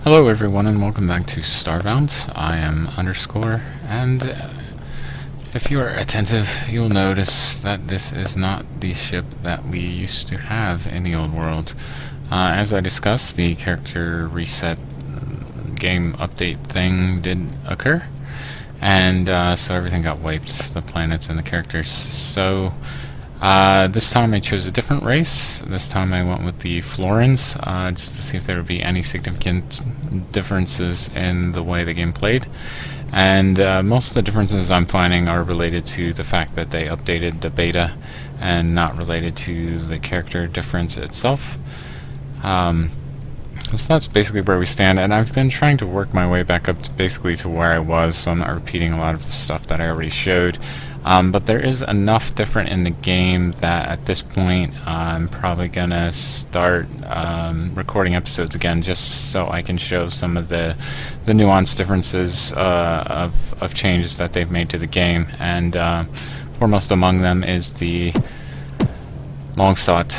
Hello everyone and welcome back to Starbound. I am Underscore, and if you are attentive you'll notice that this is not the ship that we used to have in the old world. As I discussed, the character reset game update thing did occur, and so everything got wiped, the planets and the characters. So this time I chose a different race. This time I went with the Florans, just to see if there would be any significant differences in the way the game played. And most of the differences I'm finding are related to the fact that they updated the beta and not related to the character difference itself. So that's basically where we stand, and I've been trying to work my way back up to basically to where I was, so I'm not repeating a lot of the stuff that I already showed. But there is enough different in the game that at this point I'm probably gonna start recording episodes again, just so I can show some of the nuanced differences of changes that they've made to the game. And foremost among them is the long sought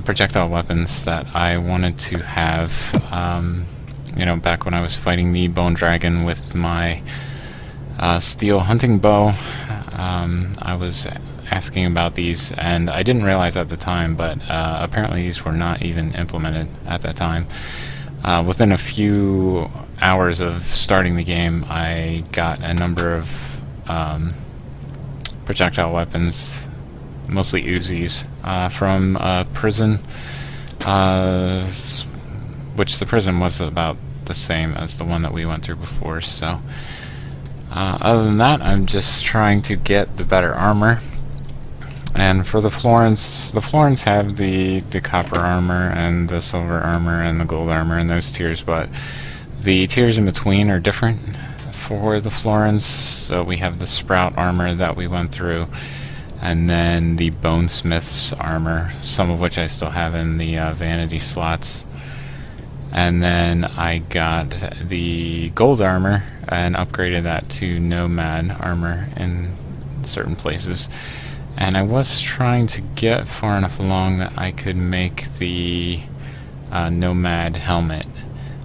projectile weapons that I wanted to have, you know, back when I was fighting the bone dragon with my steel hunting bow. I was asking about these, and I didn't realize at the time, but apparently these were not even implemented at that time. Within a few hours of starting the game, I got a number of projectile weapons, mostly Uzis, from a prison, which the prison was about the same as the one that we went through before. So other than that, I'm just trying to get the better armor. And for the Florans have the copper armor and the silver armor and the gold armor and those tiers, but the tiers in between are different for the Florans. So we have the sprout armor that we went through, and then the bonesmith's armor, some of which I still have in the vanity slots. And then I got the gold armor and upgraded that to nomad armor in certain places. And I was trying to get far enough along that I could make the nomad helmet.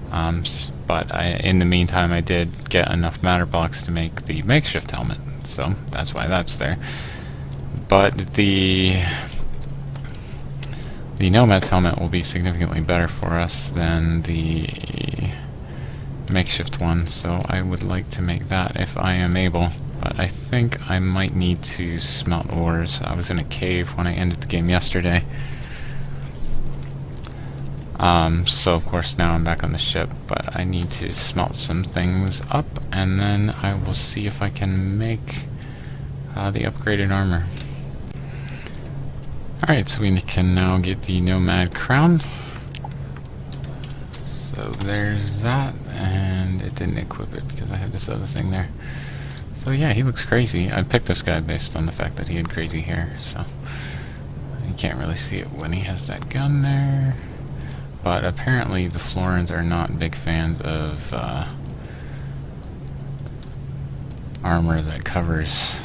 But in the meantime I did get enough matter blocks to make the makeshift helmet, so that's why that's there. But the Nomad's helmet will be significantly better for us than the makeshift one, so I would like to make that if I am able. But I think I might need to smelt ores. I was in a cave when I ended the game yesterday. So of course now I'm back on the ship, but I need to smelt some things up, and then I will see if I can make the upgraded armor. Alright, so we can now get the Nomad crown. So there's that, and it didn't equip it because I had this other thing there. So yeah, he looks crazy. I picked this guy based on the fact that he had crazy hair, so you can't really see it when he has that gun there. But apparently the Florans are not big fans of armor that covers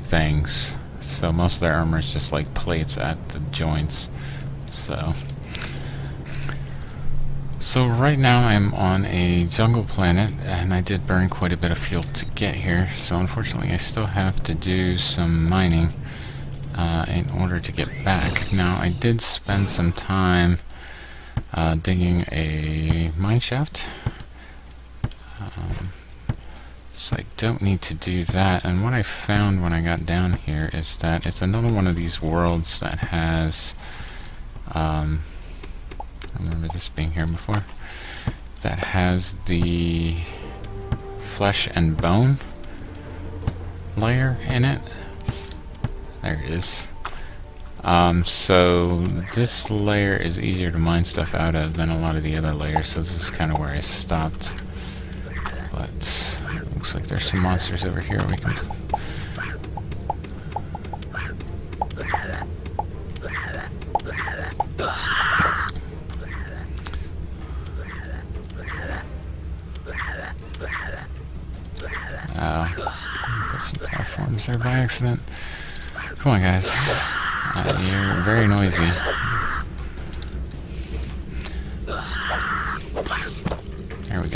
things. So most of their armor is just like plates at the joints. So right now I'm on a jungle planet, and I did burn quite a bit of fuel to get here. So unfortunately I still have to do some mining in order to get back. Now I did spend some time digging a mine shaft. So I don't need to do that, and what I found when I got down here is that it's another one of these worlds that has, I remember this being here before, that has the flesh and bone layer in it. There it is. So this layer is easier to mine stuff out of than a lot of the other layers, so this is kind of where I stopped. But looks like there's some monsters over here we can... Put some platforms there by accident. Come on, guys. You're very noisy. There we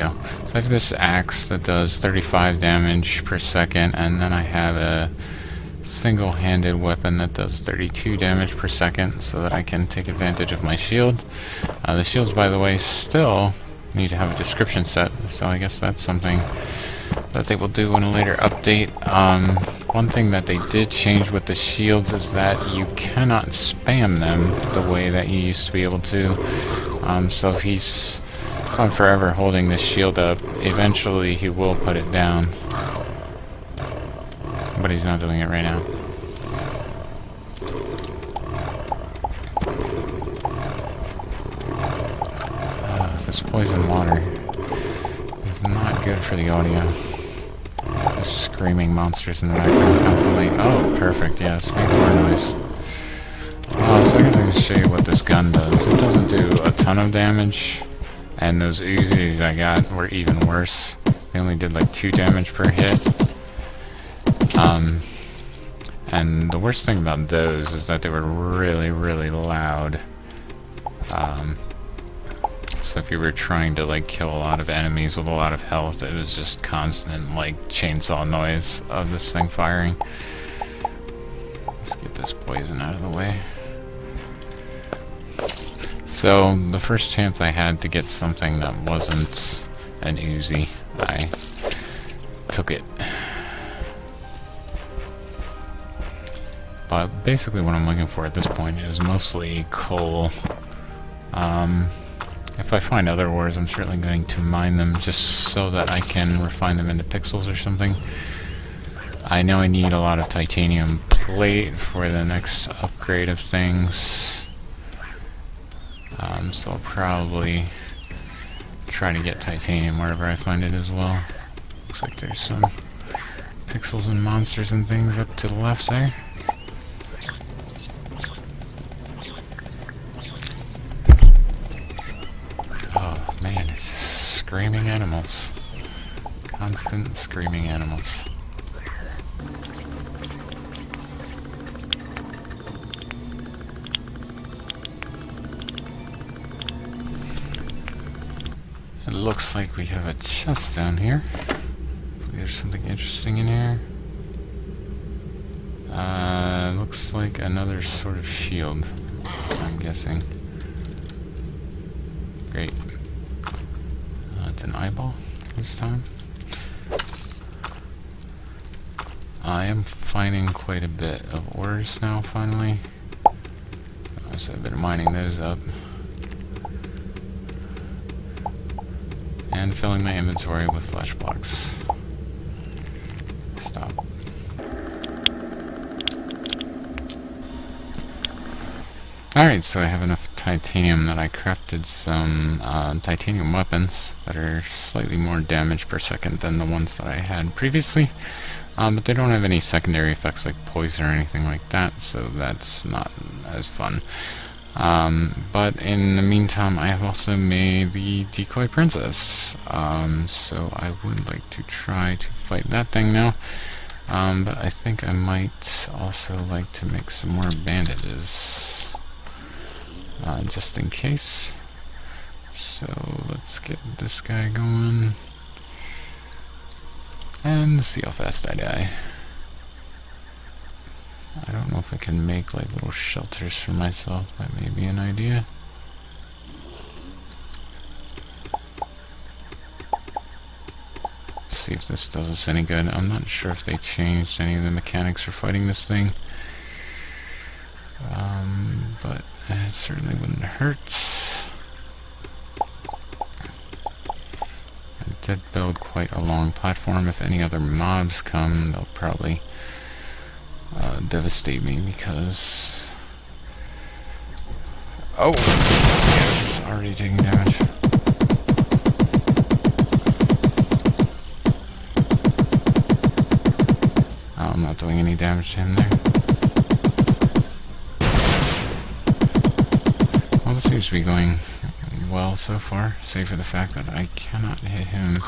I have this axe that does 35 damage per second, and then I have a single-handed weapon that does 32 damage per second, so that I can take advantage of my shield. The shields, by the way, still need to have a description set, so I guess that's something that they will do in a later update. One thing that they did change with the shields is that you cannot spam them the way that you used to be able to. So if he's gone forever holding this shield up, eventually he will put it down. But he's not doing it right now. This poison water is not good for the audio. Just screaming monsters in the background constantly. Oh, perfect, yes, make more noise. So I'm going to show you what this gun does. It doesn't do a ton of damage, and those Uzis I got were even worse. They only did like 2 damage per hit. And the worst thing about those is that they were really, really loud. So if you were trying to like kill a lot of enemies with a lot of health, it was just constant like chainsaw noise of this thing firing. Let's get this poison out of the way. So the first chance I had to get something that wasn't an Uzi, I took it. But basically what I'm looking for at this point is mostly coal. If I find other ores, I'm certainly going to mine them just so that I can refine them into pixels or something. I know I need a lot of titanium plate for the next upgrade of things. So I'll probably try to get titanium wherever I find it as well. Looks like there's some pixels and monsters and things up to the left there. Screaming animals. Constant screaming animals. It looks like we have a chest down here. There's something interesting in here. Looks like another sort of shield, I'm guessing. Great. It's an eyeball this time. I am finding quite a bit of ores now, finally. So I've been mining those up. And filling my inventory with flesh blocks. Stop. Alright, so I have enough titanium that I crafted some titanium weapons that are slightly more damage per second than the ones that I had previously. But they don't have any secondary effects like poison or anything like that, so that's not as fun. But in the meantime, I have also made the decoy princess. So I would like to try to fight that thing now. But I think I might also like to make some more bandages. Just in case. So let's get this guy going and see how fast I die. I don't know if I can make like little shelters for myself. That may be an idea. See if this does us any good. I'm not sure if they changed any of the mechanics for fighting this thing. But it certainly wouldn't hurt. I did build quite a long platform. If any other mobs come, they'll probably devastate me because... Oh! Yes, already taking damage. Oh, I'm not doing any damage to him there. Well, this seems to be going well so far, save for the fact that I cannot hit him.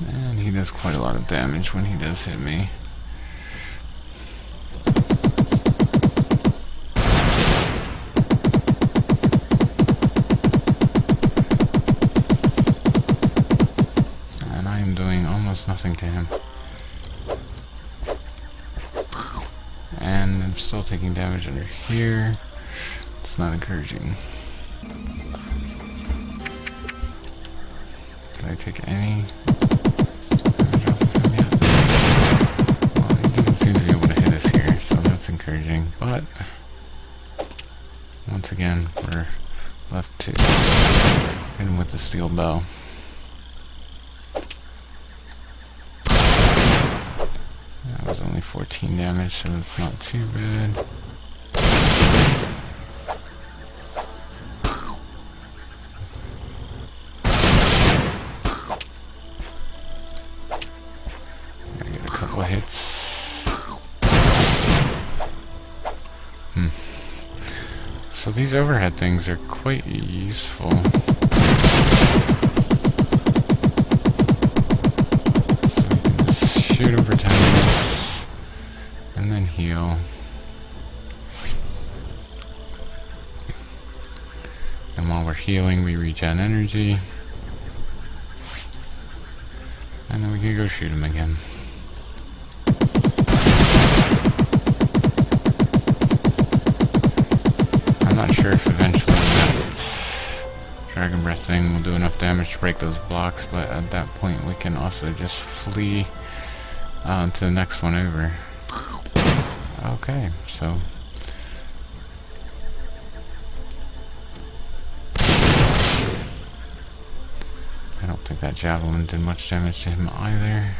And he does quite a lot of damage when he does hit me. still taking damage under here. It's not encouraging. Did I take any damage off of him yet? Well, he doesn't seem to be able to hit us here, so that's encouraging. But once again, we're left to hit him with the steel bow. That was only 14 damage, so it's not too bad. Gotta get a couple of hits. So these overhead things are quite useful. So we can just shoot him for 10 minutes and then heal. And while we're healing, we regen energy. And then we can go shoot him again. I'm not sure if eventually that Dragon Breath thing will do enough damage to break those blocks, but at that point we can also just flee to the next one over. Okay, so I don't think that javelin did much damage to him either.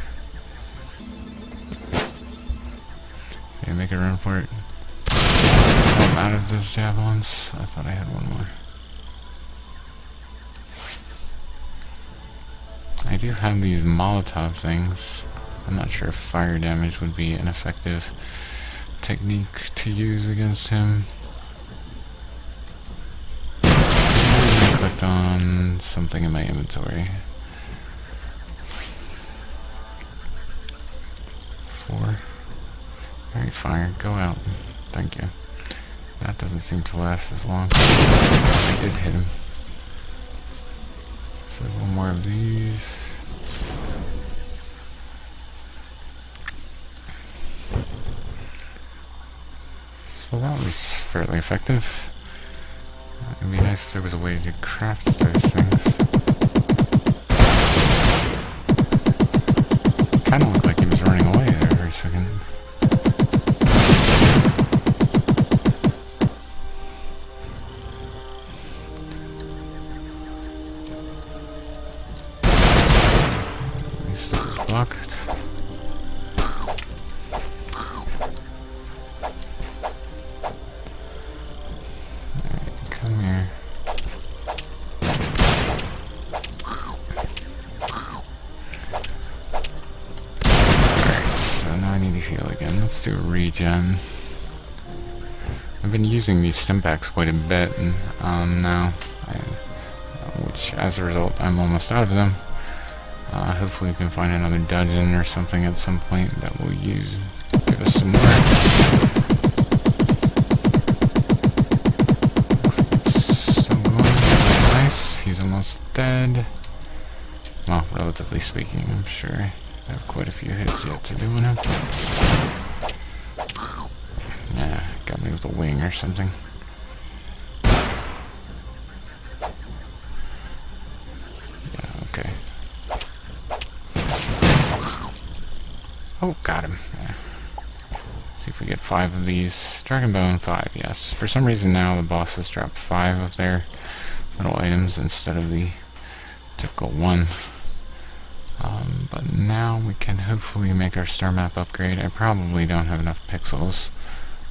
Okay, make a run for it. I'm out of those javelins. I thought I had one more. I do have these Molotov things. I'm not sure if fire damage would be an effective technique to use against him. I clicked on something in my inventory. 4. Alright, fire. Go out. Thank you. That doesn't seem to last as long. I did hit him. So one more of these. So that was fairly effective. It'd be nice if there was a way to craft those things. Kinda looked like he was running away there for a second. Blocked. Alright, come here. Alright, so now I need to heal again. Let's do a regen. I've been using these stimpaks quite a bit now, which as a result I'm almost out of them. Hopefully we can find another dungeon or something at some point that will give us some more. Looks like it's still going. That's nice. He's almost dead. Well, relatively speaking, I'm sure I have quite a few hits yet to do on him. Yeah, got me with a wing or something. Oh, got him. Yeah. See if we get 5 of these. Dragon Bone 5, yes. For some reason now the bosses drop 5 of their little items instead of the typical 1. But now we can hopefully make our star map upgrade. I probably don't have enough pixels,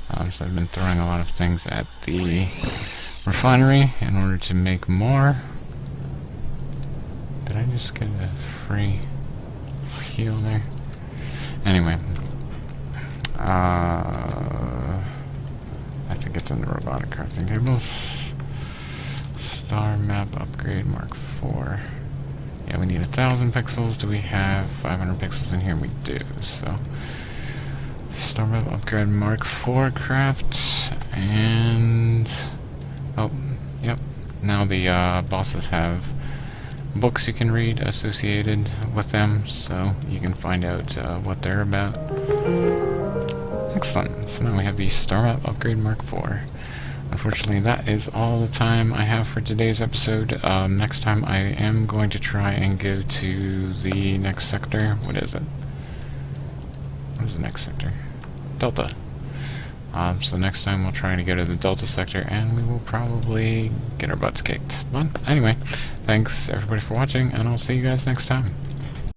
so I've been throwing a lot of things at the refinery in order to make more. Did I just get a free heal there? Anyway, I think it's in the robotic crafting tables. Star map upgrade Mark 4. Yeah, we need 1,000 pixels. Do we have 500 pixels in here? We do. So, star map upgrade Mark 4 craft, and oh, yep. Now the bosses have books you can read associated with them, so you can find out what they're about. Excellent. So now we have the Star Map Upgrade Mark IV. Unfortunately, that is all the time I have for today's episode. Next time I am going to try and go to the next sector. What is it? What is the next sector? Delta. So next time we'll try to go to the Delta sector, and we will probably get our butts kicked. But anyway, thanks everybody for watching, and I'll see you guys next time.